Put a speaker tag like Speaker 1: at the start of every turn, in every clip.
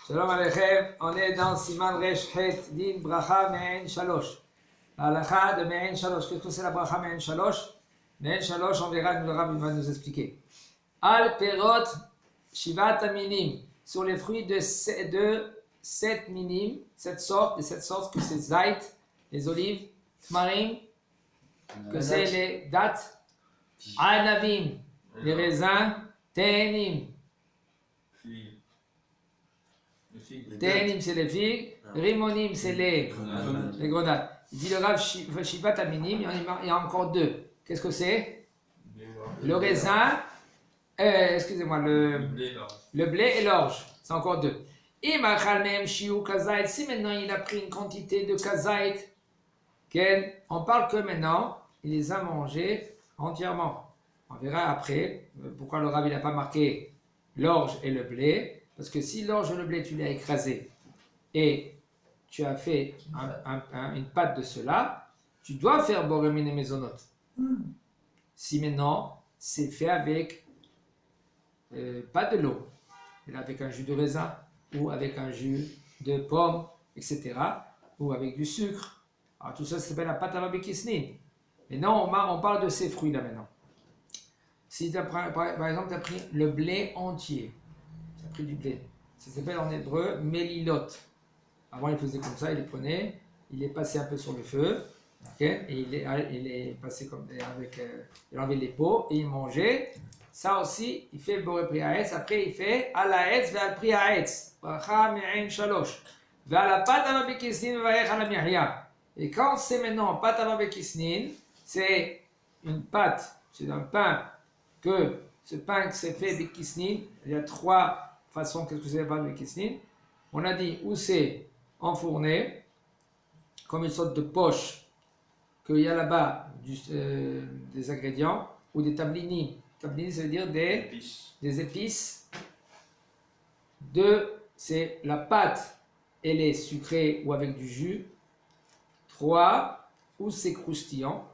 Speaker 1: Shalom Aleichem, on est dans Siman Resh Het Din Bracha Me'en Shalosh. La halakha de Me'en Shalosh. Qu'est-ce que c'est la Bracha Me'en Shalosh? Me'en Shalosh, on verra, le Rav va nous expliquer. Al Perot Shivat Aminim, sur les fruits de 7 minim, 7 sortes, que c'est Zait, les olives, Tmarim, que c'est les dattes, Anavim, les raisins, Tenim. Tenim, c'est les figues. Rimonim, c'est les grenades. Il dit le Rav Shivat Aminim, il y a encore deux. Maintenant que c'est? Le raisin, excusez-moi, le blé et l'orge. C'est encore deux. Si maintenant il a pris une quantité de kazait, on parle que maintenant, il les a mangés entièrement. On verra après pourquoi le Rav n'a pas marqué l'orge et le blé. Parce que si l'orge et le blé, tu l'as écrasé et tu as fait une pâte de cela, tu dois faire boremine maisonnote. Si maintenant, c'est fait avec pas de l'eau, mais avec un jus de raisin ou avec un jus de pomme, etc., ou avec du sucre. Alors tout ça, ça s'appelle la pâte à babekisnin. Maintenant, on parle de ces fruits-là maintenant. Si par exemple, tu as pris le blé entier, du blé. Ça s'appelle en hébreu melilot. Avant, il faisait comme ça, il les prenait, il les passait un peu sur le feu, okay, et il les passait comme avec, il enlevait les peaux et il mangeait. Ça aussi, il fait boré priaetz. Après, il fait alaetz ve'al priaetz. Bracha me'en shalosh. Ve'al pat avabekisnin ve'varech ala mihya. Et quand c'est maintenant pat avabekisnin, c'est une pâte, c'est un pain que ce pain que c'est fait bekisnin, il y a trois façon, qu'est-ce que c'est le kisnin? On a dit où c'est enfourné, comme une sorte de poche, qu'il y a là-bas des ingrédients, ou des tablini. Tablini, ça veut dire des épices. Deux, c'est la pâte, elle est sucrée ou avec du jus. Trois, où c'est croustillant.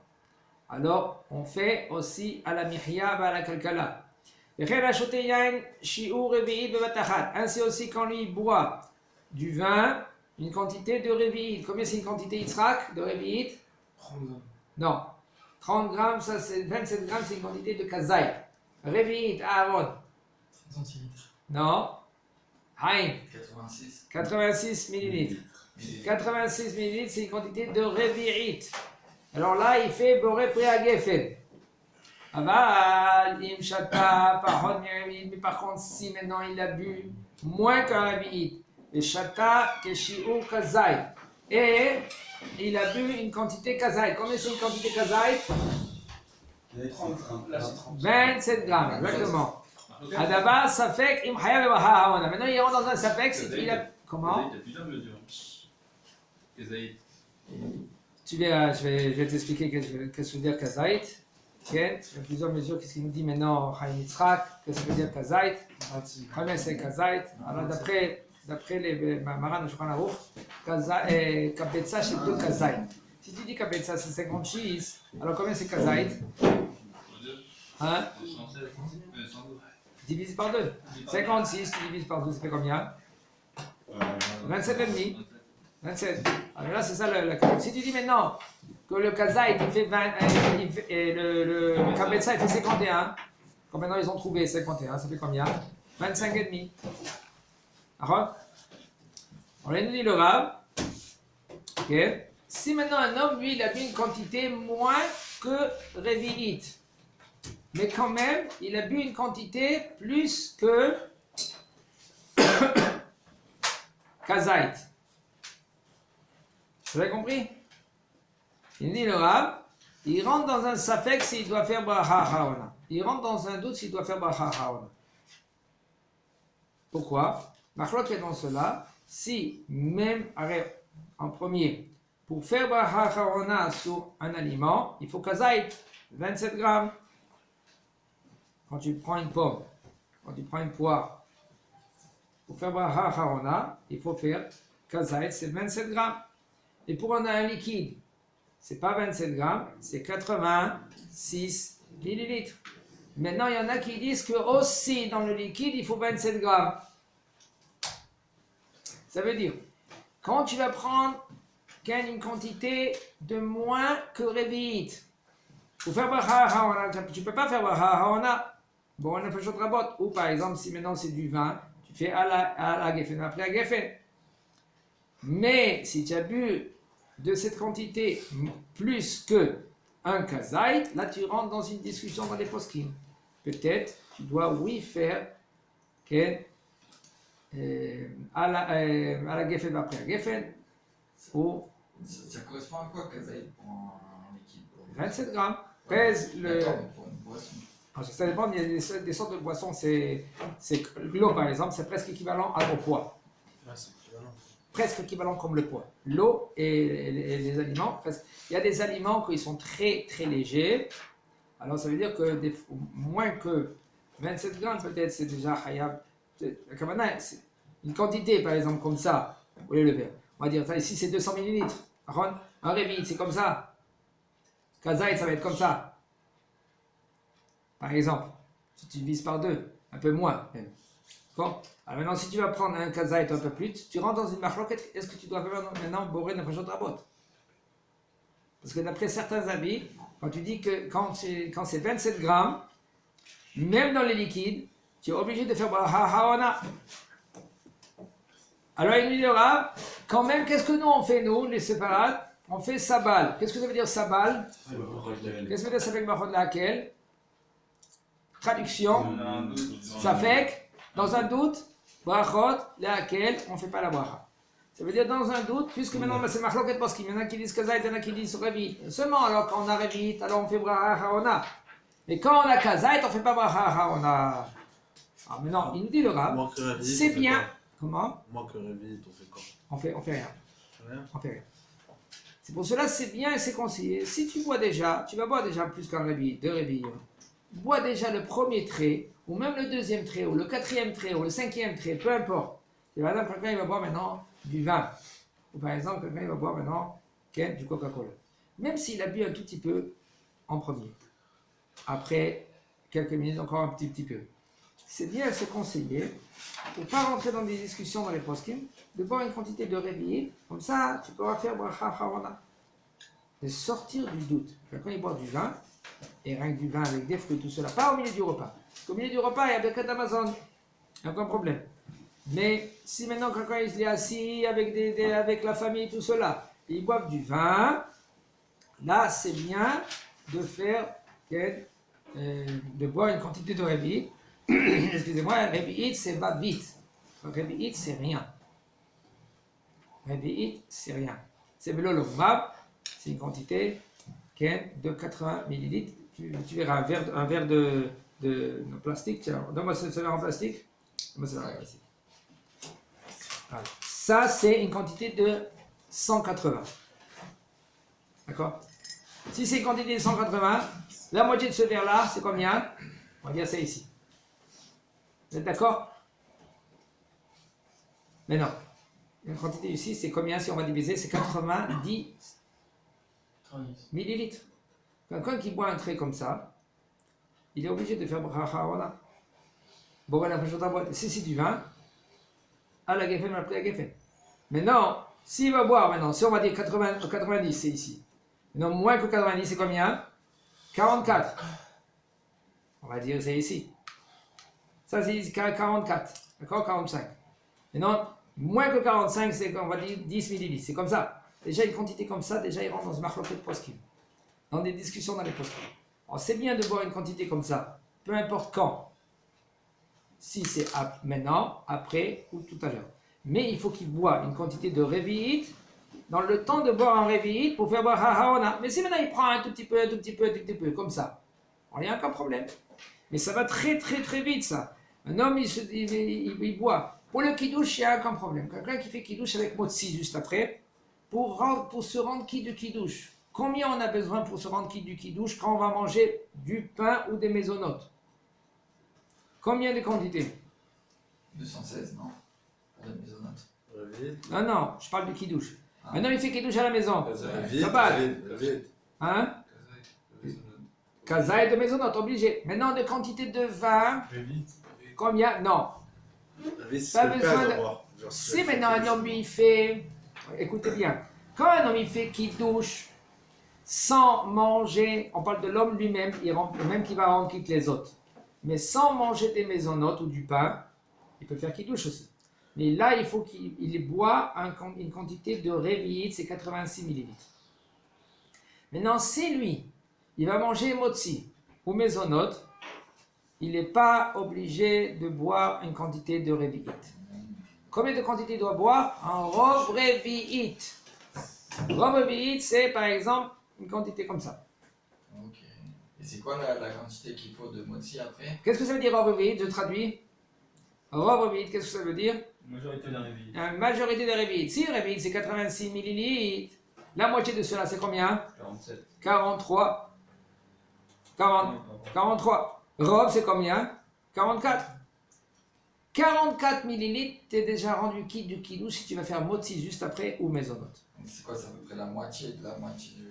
Speaker 1: Alors, on fait aussi à la mihya, à la kalkala. Ainsi aussi quand lui boit du vin, une quantité de révi'it. Combien c'est une quantité Yitzhak de révi'it?
Speaker 2: 30 grammes.
Speaker 1: Non. 30 grammes, ça c'est 27 grammes, c'est une quantité de kazai. Révi'it, Aaron.
Speaker 2: 30 centilitres.
Speaker 1: Non. Haïm.
Speaker 3: 86
Speaker 1: millilitres. 86 millilitres, c'est une quantité de révi'it. Alors là, il fait boré préagefen. Mais par contre, si maintenant il a bu moins qu'un rabi'it, et chata keshi'u kazai, et il a bu une quantité kazai. Combien c'est une quantité kazai? 27 grammes, exactement. Adaba safek im chayav levaha haona. Maintenant il rentre dans un safek, il a comment?
Speaker 3: Il y a plusieurs mesures. Kazaït.
Speaker 1: Tu verras, je vais t'expliquer qu'est-ce que veut dire kazait. Okay. Il y a plusieurs mesures. Qu'est-ce qu'il nous dit maintenant, Chaim Yitzhak? Qu'est-ce que ça veut dire kazait? Combien c'est kazait? Alors d'après les Maran de Shulchan Aruch, kabetza c'est 2 kazait. Si tu dis kabetza c'est 56, alors combien c'est kazait? Hein? 112. Divise par 2. 56, tu divises par 2, ça fait combien? 27,5. 27. Alors là, c'est ça le si tu dis maintenant que le kazait il fait 20, le kabetza il fait 51, comme maintenant ils ont trouvé 51, ça fait combien? 25,5. Alors, on lui dit le Rav, ok, si maintenant un homme, lui, il a bu une quantité moins que révi'it, mais quand même, il a bu une quantité plus que kazait. Vous avez compris? Il dit le Rav, il rentre dans un safek s'il doit faire bracha haona. Il rentre dans un doute s'il doit faire bracha haona. Pourquoi? Machlok est dans cela. Si même, en premier, pour faire bracha haona sur un aliment, il faut kazait, 27 grammes. Quand tu prends une pomme, quand tu prends une poire, pour faire bracha haona, il faut faire kazait, c'est 27 grammes. Et pour un liquide, c'est pas 27 grammes, c'est 86 millilitres. Maintenant, il y en a qui disent que aussi dans le liquide, il faut 27 grammes. Ça veut dire, quand tu vas prendre une quantité de moins que Révit, pour faire bracha haona, tu ne peux pas faire bracha haona. Bon, on a fait rabot. Ou par exemple, si maintenant c'est du vin, tu fais à la geffen, après à geffen. Mais si tu as bu de cette quantité plus que un kazait, là tu rentres dans une discussion dans les poskim. Peut-être tu dois oui faire à la geffen après à geffen ou
Speaker 4: Ça correspond à quoi, Kazaï, pour un liquide?
Speaker 1: 27 grammes. Pèse le.
Speaker 4: D'accord, mais pour une boisson.
Speaker 1: Ça dépend, il y a des sortes de boissons. C'est l'eau par exemple, c'est presque équivalent au poids.
Speaker 2: Ouais, c'est équivalent.
Speaker 1: Presque équivalent comme le poids. L'eau et les aliments, presque. Il y a des aliments qui sont très très légers. Alors ça veut dire que moins que 27 grammes peut-être c'est déjà hayab. Une quantité par exemple comme ça, vous voyez le verre. On va dire ça ici c'est 200 millilitres. Un révit c'est comme ça. Kazaï, ça va être comme ça. Par exemple, si tu divises par 2, un peu moins même. Bon. Alors maintenant, si tu vas prendre un kazaï un peu plus, tu rentres dans une marloquette. Est-ce que tu dois faire maintenant borer une de rabot? Parce que d'après certains avis, quand tu dis que quand c'est 27 grammes, même dans les liquides, tu es obligé de faire bracha haona. Alors il nous dira, quand même, qu'est-ce que nous on fait, nous, les séparades? On fait sabal. Qu'est-ce que ça veut dire sabal? Qu'est-ce que ça veut dire sabal bachod laquelle? Traduction. Ça fait que, dans un doute, brachot laquelle on ne fait pas la bracha. Ça veut dire dans un doute, puisque maintenant c'est machloket parce qu'il y en a qui disent kazait, il y en a qui disent revit. Seulement alors quand on a revit, alors on fait bracha haona. Mais quand on a kazait, on ne fait pas bracha haona. Alors maintenant, il nous dit le rab, c'est bien. Comment?
Speaker 5: Moi que revit, on fait quoi?
Speaker 1: On fait rien.
Speaker 5: Rien.
Speaker 1: On fait rien. C'est pour cela c'est bien et c'est conseillé. Si tu bois déjà, tu vas boire déjà plus qu'un réveil, 2 réveils. Bois déjà le premier trait, ou même le deuxième trait, ou le quatrième trait, ou le cinquième trait, peu importe. Et par exemple, quelqu'un il va boire maintenant du vin. Ou par exemple, quelqu'un il va boire maintenant du Coca-Cola. Même s'il a bu un tout petit peu en premier. Après quelques minutes, encore un petit peu. C'est bien et c'est conseillé, pour ne pas rentrer dans des discussions dans les poskim, de boire une quantité de réveillé, comme ça tu pourras faire bracha haona. De sortir du doute. Quand il boit du vin, et rien que du vin avec des fruits, tout cela, pas au milieu du repas. Parce qu'au milieu du repas, il y a des quêtes d'Amazon, il n'y a aucun problème. Mais si maintenant quelqu'un il est assis avec la famille, tout cela, et ils boivent du vin, là c'est bien de faire, de boire une quantité de réveillé. Excusez-moi, réveillé c'est va vite. Réveillé c'est rien. Réveillé c'est rien. C'est velolomab, c'est une quantité de 80 millilitres. Tu verras un verre de plastique. Tiens, donne-moi ce verre en plastique. Donne-moi ce verre en plastique. Voilà. Ça, c'est une quantité de 180. D'accord? Si c'est une quantité de 180, la moitié de ce verre-là, c'est combien? On va dire c'est ici. Vous êtes d'accord? Mais non. La quantité ici, c'est combien si on va diviser? C'est 90 millilitres. Quelqu'un qui boit un trait comme ça, il est obligé de faire bracha haona. Bon, voilà, si c'est du vin, à la geffen, après la geffen. Maintenant, s'il va boire maintenant, si on va dire 90, c'est ici. Maintenant, moins que 90, c'est combien? 44. On va dire c'est ici. Ça, c'est 44. D'accord? 45. Maintenant, moins que 45, c'est, on va dire, 10 millilitres. C'est comme ça. Déjà, une quantité comme ça, déjà, il rentre dans une marloquet de poskim. Dans des discussions dans les poskim. Alors, c'est bien de boire une quantité comme ça, peu importe quand. Si c'est maintenant, après ou tout à l'heure. Mais il faut qu'il boive une quantité de révit dans le temps de boire un révit pour faire boire haona. Mais si maintenant il prend un tout petit peu, comme ça, il n'y a aucun problème. Mais ça va très vite ça. Un homme il boit. Pour le kidouche, il n'y a aucun problème. Quelqu'un qui fait kidouche avec motzi juste après, pour se rendre qui du kidouche. Combien on a besoin pour se rendre qui du kidouche quand on va manger du pain ou des maisonnotes? Combien de quantités?
Speaker 4: 216, non? Pour la maisonnote.
Speaker 1: Non, je parle du kidouche. Maintenant, il fait kidouche à la maison.
Speaker 5: Vite.
Speaker 1: Hein? Kazaï de maisonnote, obligé. Maintenant, de quantité de vin. Combien? Non.
Speaker 5: Vite,
Speaker 1: Pas besoin de... Si maintenant un homme lui fait, écoutez bien, quand un homme il fait kiddush sans manger, on parle de l'homme lui-même, même qui va rendre quitte les autres, mais sans manger des maisonnotes ou du pain, il peut faire kiddush aussi. Mais là, il faut qu'il boit une quantité de révi'it, c'est 86 millilitres. Maintenant, si lui, il va manger motzi ou maisonnote, il n'est pas obligé de boire une quantité de révi'it. Combien de quantité il doit boire? Un rov révi'it. Rov révi'it, c'est par exemple une quantité comme ça.
Speaker 4: Ok. Et c'est quoi la quantité qu'il faut de motzi après?
Speaker 1: Qu'est-ce que ça veut dire rov révi'it? Je traduis. Rov révi'it, qu'est-ce que ça veut dire?
Speaker 3: Majorité d'un réveil.
Speaker 1: Une majorité de révi'it. Si le révi'it c'est 86 millilitres, la moitié de cela c'est combien?
Speaker 3: 47.
Speaker 1: 43. 43. Rov c'est combien? 44. 44 millilitres, tu es déjà rendu quitte du kidouche si tu vas faire motzi juste après ou maisonnote.
Speaker 4: C'est quoi, c'est à peu près la moitié de la moitié du...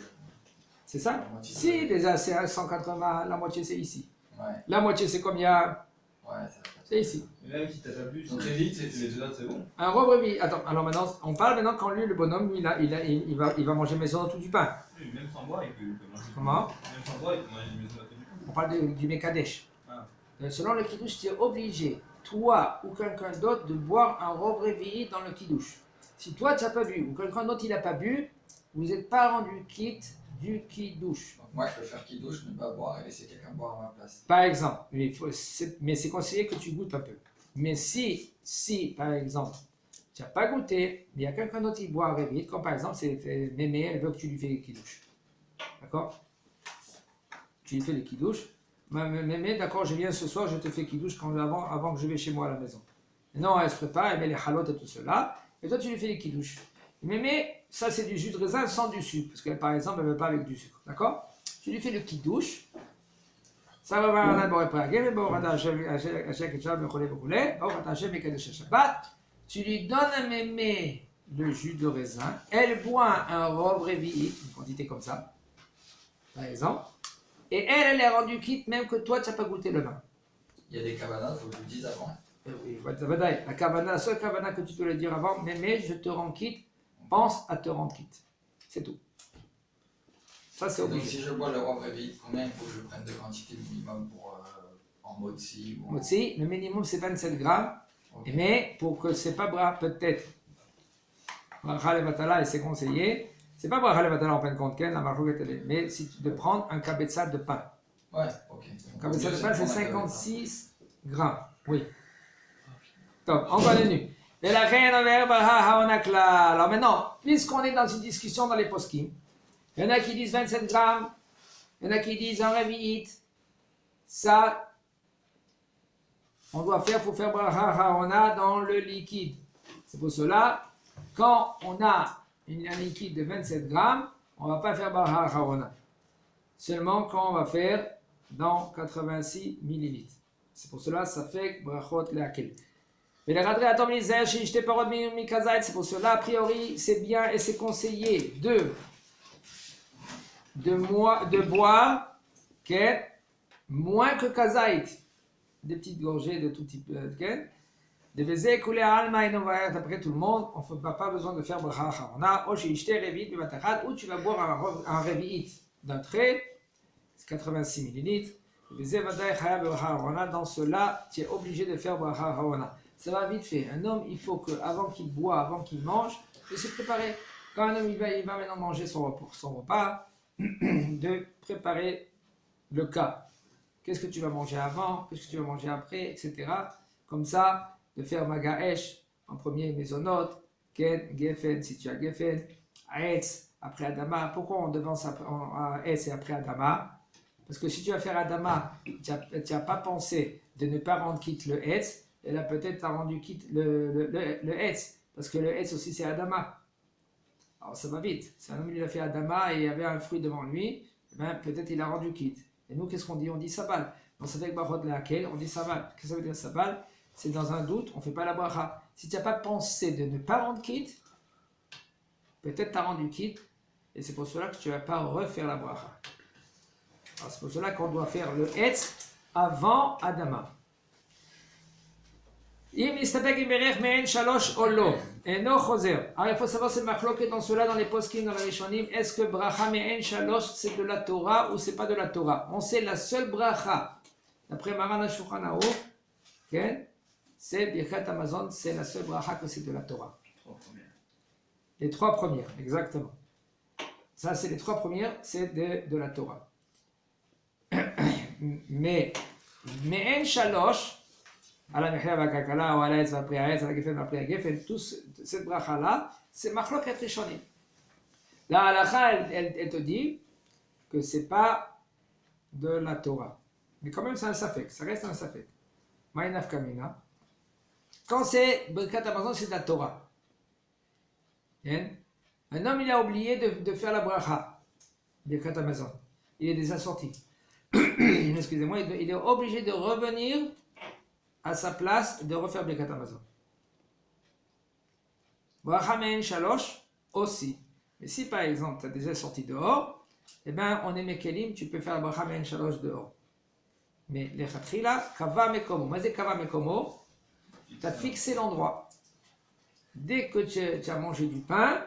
Speaker 1: C'est ça?
Speaker 4: La moitié
Speaker 1: Si, déjà c'est à 180, la moitié c'est ici.
Speaker 4: Ouais,
Speaker 1: La moitié c'est combien?
Speaker 4: ouais, ça
Speaker 1: C'est ici.
Speaker 3: Même si t'as pas bu,
Speaker 4: Donc très vite,
Speaker 3: les deux autres, c'est bon.
Speaker 1: Un revenu. Attends, alors maintenant, on parle maintenant quand lui, le bonhomme, lui, il va manger maisonnote ou du pain.
Speaker 3: Oui, même sans boire, il peut manger.
Speaker 1: Comment?
Speaker 3: Même sans boire, il peut manger du maison du pain.
Speaker 1: On parle du Mekadesh.
Speaker 3: Ah.
Speaker 1: Selon le kidouche, tu es obligé, toi ou quelqu'un d'autre, de boire un robe réveillé dans le kidouche. Si toi, tu n'as pas bu ou quelqu'un d'autre, il n'a pas bu, vous n'êtes pas rendu quitte du kidouche.
Speaker 4: Donc moi, je peux faire kidouche, ne pas boire et laisser quelqu'un boire à ma place.
Speaker 1: Par exemple, mais c'est conseillé que tu goûtes un peu. Mais si par exemple, tu n'as pas goûté, mais il y a quelqu'un d'autre qui boit un réveillé, comme par exemple, c'est Mémé, elle veut que tu lui fais les kidouches. D'accord? Tu lui fais les kidouches. Mémé, d'accord, je viens ce soir, je te fais kidouche avant que je vais chez moi à la maison. Non, elle se prépare, elle met les halotes et tout cela, et toi tu lui fais les kidouches. Mémé, ça c'est du jus de raisin sans du sucre, parce que par exemple, elle ne veut pas avec du sucre. D'accord? Tu lui fais le kidouche. Ça va voir un bon après. Tu lui donnes à Mémé le jus de raisin. Elle boit un robe réveillé, une quantité comme ça, par exemple. Et elle est rendue quitte même que toi, tu n'as pas goûté le vin.
Speaker 4: Il y a des cabanas, il faut que je le dise avant.
Speaker 1: Oui, la seule kavana que tu peux le dire avant, Mémé, je te rends quitte, pense à te rendre quitte. C'est tout. Ça, c'est
Speaker 4: Donc
Speaker 1: obligé.
Speaker 4: si je bois le roi réveillé, combien il faut que je prenne de quantité minimum pour en motzi ou en...
Speaker 1: Motzi, le minimum c'est 27 grammes,
Speaker 4: Ok.
Speaker 1: mais pour que c'est pas bras, peut-être, bracha levatala et c'est conseillé, c'est pas bracha levatala en fin de compte, mais si tu de prendre un kabetza de pain.
Speaker 4: Ouais, ok.
Speaker 1: Un kabetza de pain c'est
Speaker 4: prendre un
Speaker 1: 56 grammes, oui. Donc, on continue. Et la reine envers bracha haonakla. Alors maintenant, puisqu'on est dans une discussion dans les poskim, il y en a qui disent 27 grammes, il y en a qui disent un révi'it. Ça, on doit faire pour faire bracha haona dans le liquide. C'est pour cela, quand on a un liquide de 27 grammes, on ne va pas faire bracha haona. Seulement quand on va faire dans 86 millilitres. C'est pour cela ça fait brachot le'akel. Mais les radrei atom lizer shishte parot mikazait, c'est pour cela, a priori, c'est bien et c'est conseillé de boire moins que kazait, des petites gorgées de tout type de baiser couler à alma et après tout le monde, on n'a pas besoin de faire bracha. On a oshishte revit bimatachad, où tu vas boire un revit d'un trait, c'est 86 millilitres. Dans cela, tu es obligé de faire bracha haona. Ça va vite fait. Un homme, il faut que, avant qu'il boit, avant qu'il mange, de se préparer. Quand un homme il va maintenant manger son repas, de préparer le cas. Qu'est-ce que tu vas manger avant, qu'est-ce que tu vas manger après, etc. Comme ça, de faire magaesh en premier maisonnote, ken, gefen, si tu as gefen, aetz, après adama. Pourquoi on devance à aetz et après adama? Parce que si tu vas faire adama, tu n'as pas pensé de ne pas rendre quitte le etz, et là peut-être tu as rendu quitte le etz, parce que le etz aussi c'est adama. Alors ça va vite. Si un homme il a fait adama et il y avait un fruit devant lui, ben, peut-être il a rendu quitte. Et nous qu'est-ce qu'on dit? On dit sabal. On sait avec barot laquelle on dit sabal. Qu'est-ce que ça veut dire sabal? C'est dans un doute, on ne fait pas la bracha. Si tu n'as pas pensé de ne pas rendre quitte, peut-être tu as rendu quitte, et c'est pour cela que tu ne vas pas refaire la bracha. Alors c'est pour cela qu'on doit faire le etz avant adama. Im istabek imerech me'en shalosh olo. Eno choser. Alors il faut savoir c'est machloket dans cela, dans les poskim, dans la Rishonim. Est-ce que bracha me'en shalosh c'est de la Torah ou c'est pas de la Torah? On sait la seule bracha, d'après Maran HaShulchan Aruch, c'est Birkat Hamazon, c'est la seule bracha que c'est de la Torah. Les 3 premières, exactement. Ça c'est les 3 premières, c'est de la Torah. Mais en shalosh, à la mechia vakakala, ou à la etz va priya etz, à la gefen va priya gefen, tout cette bracha là, c'est machloket rishonim. La halacha, elle te dit que c'est pas de la Torah. Mais quand même c'est un safek, ça reste un safek. Ma'inaf kamina. Quand c'est Birkat Hamazon, c'est de la Torah. Un homme il a oublié de faire la bracha, Birkat Hamazon. Il est déjà sorti. Excusez-moi, il est obligé de revenir à sa place de refaire Birkat Hamazon. Bracha me'en shalosh aussi. Mais si par exemple tu as déjà sorti dehors, eh bien on est mekelim, tu peux faire la bracha me'en shalosh dehors. Mais les chatchila, kava mekomo. Mazé kava mekomo, tu as fixé l'endroit. Dès que tu as mangé du pain,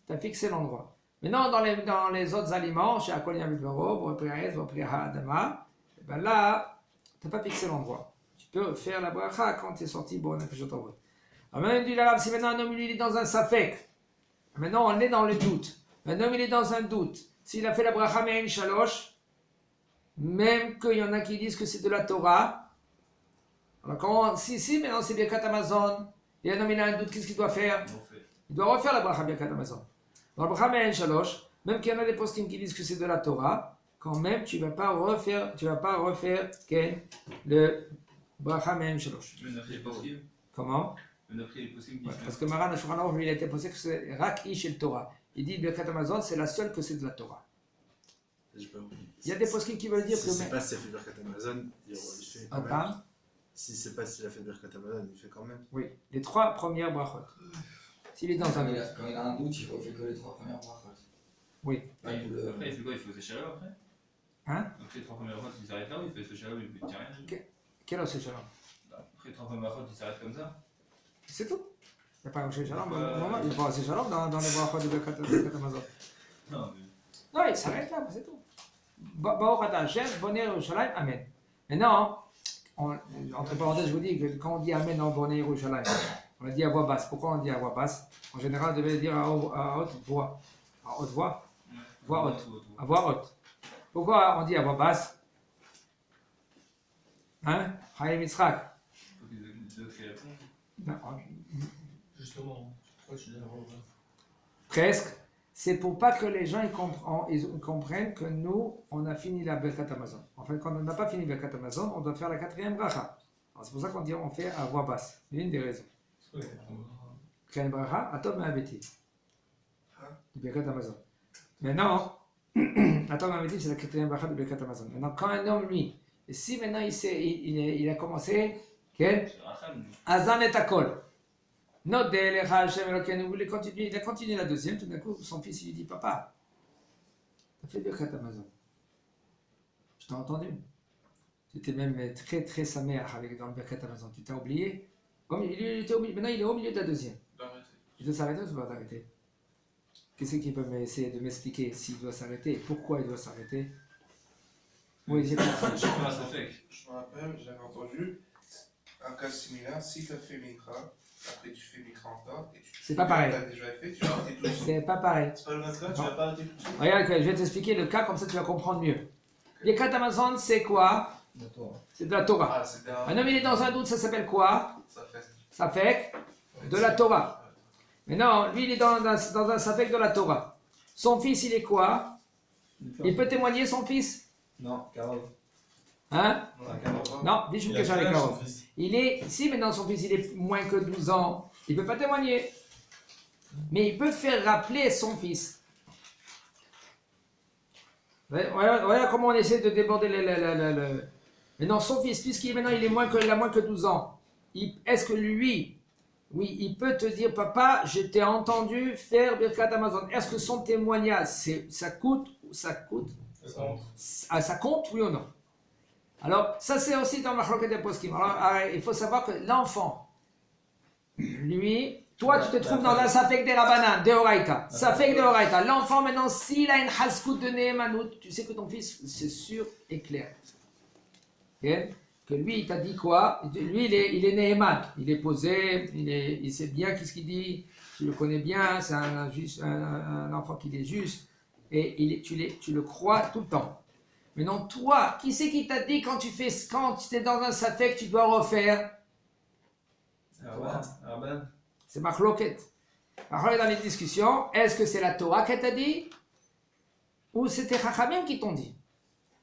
Speaker 1: tu as fixé l'endroit. Maintenant, dans les autres aliments, chez Akolia Midvaro, pour Adama, eh ben là, tu n'as pas fixé l'endroit. Tu peux faire la bracha quand tu es sorti, bon, on a fait je t'envoie. Alors maintenant, il dit l'arabe, si maintenant un homme il est dans un safek, maintenant on est dans le doute. Un homme il est dans un doute. S'il a fait la bracha me'en shalosh, même qu'il y en a qui disent que c'est de la Torah, alors si maintenant c'est Birkat Hamazon, et un homme il a un doute, qu'est-ce qu'il doit faire? Il doit refaire la bracha Birkat Hamazon. Dans la bracha me'en shalosh, même qu'il y en a des poskim qui disent que c'est de la Torah, quand même tu vas pas refaire le bracha me'en shalosh. Comment? Parce que Maran HaShulchan Aruch, lui, il a été posé que c'est Rak Ish el Torah. Il dit Birkat Hamazon, c'est la seule que c'est de la Torah. Il y a des poskim qui veulent dire que.
Speaker 5: Si c'est pas s'il a fait Birkat Hamazon, il fait quand même. Si c'est pas s'il a fait Birkat Hamazon, il fait quand même.
Speaker 1: Oui, les 3 premières brachot. S'il est dans un doute.
Speaker 4: Quand il a un doute, il refait que les 3 premières brachot.
Speaker 1: Oui.
Speaker 3: Après, il fait quoi? Il fait ses shalom après?
Speaker 1: Hein?
Speaker 3: Après les 3 premières fois, il s'arrête là ou il fait ses shalom, il ne dit rien?
Speaker 1: Quel est ce shalom?
Speaker 3: Après les 3 premières fois, il s'arrête comme ça?
Speaker 1: C'est tout. Il n'y a pas un shalom au moment. Il n'y a pas un shalom dans les brachot de Birkat Hamazon.
Speaker 3: Non, mais.
Speaker 1: Non, il s'arrête là, c'est tout. Baruch Ata Hashem, Bonei Yerushalayim, Amen. Maintenant, entre parenthèses, je vous dis que quand on dit Amen en Bonei Yerushalayim, on a dit à voix basse. Pourquoi on dit à voix basse? En général, on devait le dire à haute voix. À haute voix? Voix haute. À voix haute. Pourquoi on dit à voix basse? Hein? Chaim Yitzhak.
Speaker 3: Faut qu'ils aient d'autres qui répondent.
Speaker 2: Justement, pourquoi je suis d'accord avec ça?
Speaker 1: Presque. C'est pour pas que les gens ils comprennent que nous, on a fini la Birkat Hamazon. En fait, quand on n'a pas fini Birkat Hamazon, on doit faire la 4e bracha. C'est pour ça qu'on dit on fait à voix basse. C'est une des raisons.
Speaker 2: C'est quoi?
Speaker 1: Quelle bracha? Atom Ma'abetiv. Du Birkat Hamazon. Maintenant, Atom Ma'abetiv, c'est la 4e bracha de Birkat Hamazon. Maintenant, quand un homme, lui, et si maintenant il a commencé, quel? Azan et Akol. Il a continué la 2e, tout d'un coup, son fils il lui dit Papa, tu as fait Birkat Hamazon. Je t'ai entendu. Tu étais même très très saméach avec dans le Birkat Hamazon. Tu t'as oublié. Maintenant il est au milieu de la 2e. Il doit s'arrêter ou il doit s'arrêter? Qu'est-ce qui peut essayer de m'expliquer s'il doit s'arrêter et pourquoi il doit s'arrêter? Oui,
Speaker 5: Je me rappelle, j'avais entendu un cas similaire. Si tu as fait Mikra, après tu fais Mikra encore, et tu
Speaker 1: c'est pas pareil.
Speaker 5: as déjà fait, tu vas arrêter tout de suite.
Speaker 1: C'est pas pareil.
Speaker 5: C'est pas le même cas, tu vas pas arrêter tout de suite.
Speaker 1: Regarde, je vais t'expliquer le cas, comme ça tu vas comprendre mieux. Birkat Hamazon, c'est quoi? C'est de la Torah.
Speaker 5: Ah, c'était
Speaker 1: Un homme il est dans un doute, ça s'appelle quoi?
Speaker 5: Ça fait.
Speaker 1: Safek de la Torah. Maintenant, lui il est dans un safek de la Torah. Son fils il est quoi? Il peut témoigner son fils?
Speaker 3: Non, Carole.
Speaker 1: Hein? Non, dis-je que j'ai les carottes.
Speaker 2: fils.
Speaker 1: Si maintenant son fils il est moins que 12 ans, il ne peut pas témoigner. Mais il peut faire rappeler son fils. Voilà comment on essaie de déborder le. Maintenant son fils, puisqu'il est moins que 12 ans, est-ce que lui, oui, il peut te dire, papa, je t'ai entendu faire Birkat Hamazon. Est-ce que son témoignage, ça compte, oui ou non? Alors, ça c'est aussi dans la Machloket des Poskim. Alors, il faut savoir que l'enfant, lui, toi tu te trouves dans un Safek des Rabbanan, de Horaïta. Safek de Horaïta. L'enfant maintenant, s'il a une Haskout de Nehemanout, tu sais que ton fils, c'est sûr et clair. Okay? Que lui, il t'a dit quoi? Lui, il est Neheman. Il est posé, il sait bien qu'est-ce qu'il dit. Tu le connais bien, c'est un enfant qui est juste. Et tu le crois tout le temps. Maintenant, toi, qui c'est qui t'a dit quand tu es dans un Safek, tu dois refaire? C'est Machloket. Alors, dans les discussions, est-ce que c'est la Torah qui t'a dit ou c'était Chachamim qui t'ont dit?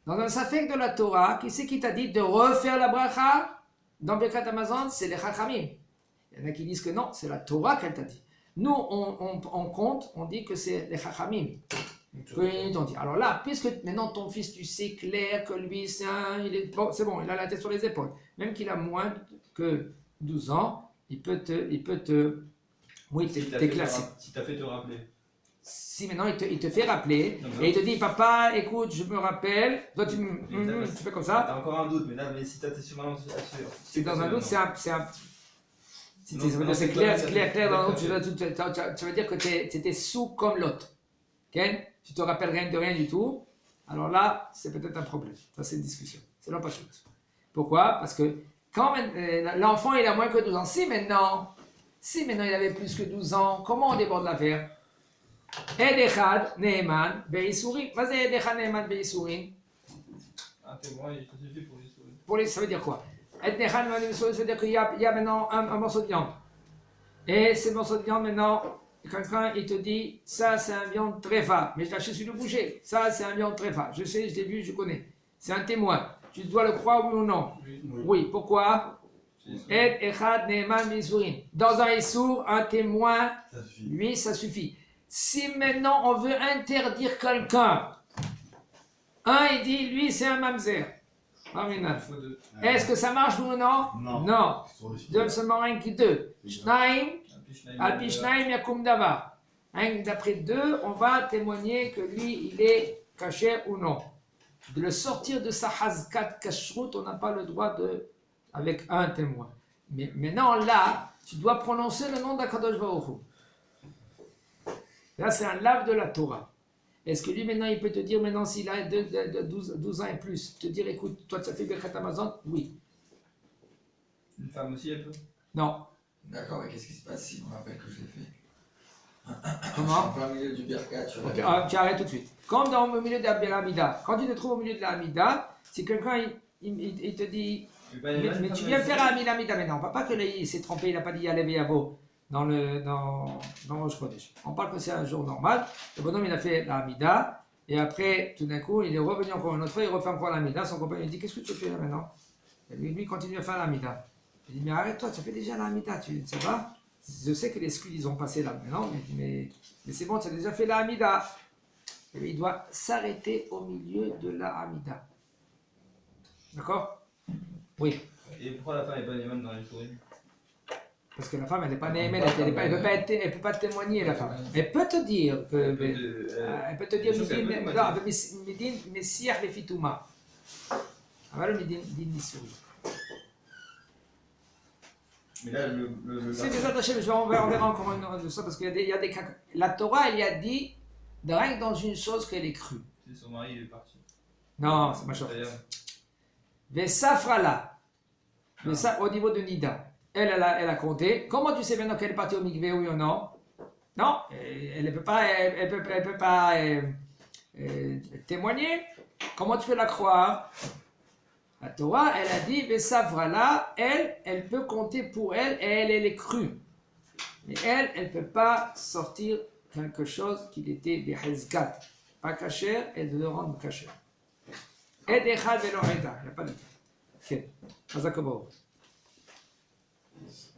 Speaker 1: Dans un Safek de la Torah, qui c'est qui t'a dit de refaire la bracha dans Birkat Hamazon? C'est les Chachamim. Il y en a qui disent que non, c'est la Torah qu'elle t'a dit. Nous, on compte, on dit que c'est les Chachamim. Ils t'ont dit. Alors là, puisque maintenant ton fils, tu sais clair que lui, c'est bon, il a la tête sur les épaules. Même qu'il a moins que 12 ans, il peut te t'éclacer.
Speaker 3: Si t'as fait te rappeler.
Speaker 1: Si maintenant il te fait rappeler et il te dit papa, écoute, je me rappelle, toi tu fais comme ça.
Speaker 3: T'as encore un doute, mais là, si t'es sur un
Speaker 1: C'est dans un doute, c'est clair dans un doute, ça veut dire que tu étais sous comme l'autre. Okay? Tu te rappelles rien de rien du tout. Alors là, c'est peut-être un problème. Ça, c'est une discussion. C'est non pas tout. Pourquoi? Parce que quand l'enfant il a moins que 12 ans, si maintenant il avait plus que 12 ans, comment on déborde l'affaire? Ed Echad Neheman Be'isurin. Vas-y, Ed Echad Neheman Be'isurin.
Speaker 3: Un témoin, il suffit pour les sauver.
Speaker 1: Ça veut dire quoi? Ed Echad Neheman Be'isurin, ça veut dire qu'il y a maintenant un morceau de viande. Et ce morceau de viande, maintenant, quelqu'un il te dit, ça c'est un viande tréfa, mais je l'ai acheté sur le boucher. Ça c'est un viande tréfa. Je sais, je l'ai vu, je connais. C'est un témoin. Tu dois le croire oui ou non? Oui. Pourquoi? Ed Echad Neheman Be'isurin. Dans un Issour, un témoin, lui, ça suffit. Si maintenant on veut interdire quelqu'un, il dit, lui c'est un mamzer. Est-ce que ça marche ou non? Non. Donne seulement un qui deux. Shnaim, Alpi Shnaim Yakum Davar. D'après deux, on va témoigner que lui, il est caché ou non. De le sortir de sa hazkat kashrut, on n'a pas le droit avec un témoin. Mais maintenant, là, tu dois prononcer le nom d'Akadosh Baruch Hu. Là, c'est un lave de la Torah. Est-ce que lui, maintenant, il peut te dire, maintenant, s'il a 12 ans et plus, te dire, écoute, toi, tu as fait Birkat Hamazon? Oui.
Speaker 3: Une femme aussi, elle peut?
Speaker 1: Non.
Speaker 4: D'accord, et qu'est-ce qui se passe si on me rappelle que je l'ai fait?
Speaker 1: Comment?
Speaker 4: Je suis en plein milieu du Birkat.
Speaker 1: Tu arrêtes tout de suite. Comme au milieu de la Hamida, quand tu te trouves au milieu de la Hamida, si quelqu'un, il te dit, mais tu viens faire la Hamida maintenant, pas que il s'est trompé, il n'a pas dit Yalev Yavo. Dans Rosh Chodesh. On parle que c'est un jour normal. Le bonhomme, il a fait la Hamida. Et après, tout d'un coup, il est revenu encore une autre fois. Il refait encore la Hamida. Son compagnon lui dit, qu'est-ce que tu fais là maintenant? Et lui, il continue à faire la Hamida. Il dit, mais arrête-toi, tu fais déjà la Hamida. Tu ne sais pas? Je sais que les scuds, ils ont passé là maintenant. Mais c'est bon, tu as déjà fait la Hamida. Et lui, il doit s'arrêter au milieu de la Hamida. D'accord? Oui.
Speaker 3: Et pourquoi la femme n'est pas les mêmes dans les souris?
Speaker 1: Parce que la femme, elle n'est pas née, elle ne peut pas témoigner, la femme. Elle peut te dire que. Elle peut te dire, Midin, Messiah le Fitouma. Alors, Midin Nissouri.
Speaker 3: Mais là,
Speaker 1: c'est des attachés, mais on verra encore une fois, parce qu'il y a des cas. La Torah, elle y a dit, de rien que dans une chose qu'elle est crue.
Speaker 3: Si son mari il est parti.
Speaker 1: Non, c'est ma chose. Vesafrala. Au niveau de Nida. Elle a compté. Comment tu sais maintenant qu'elle est partie au mikvé, oui ou non? Non, elle ne peut pas, témoigner. Comment tu peux la croire? La Torah, elle a dit, Vesavrala, elle peut compter pour elle et elle est crue. Mais elle ne peut pas sortir quelque chose qui était des hezgat. Pas caché, elle doit le rendre caché. Et des chad veloheda. Il n'y a pas de. Ok. Hazakabo.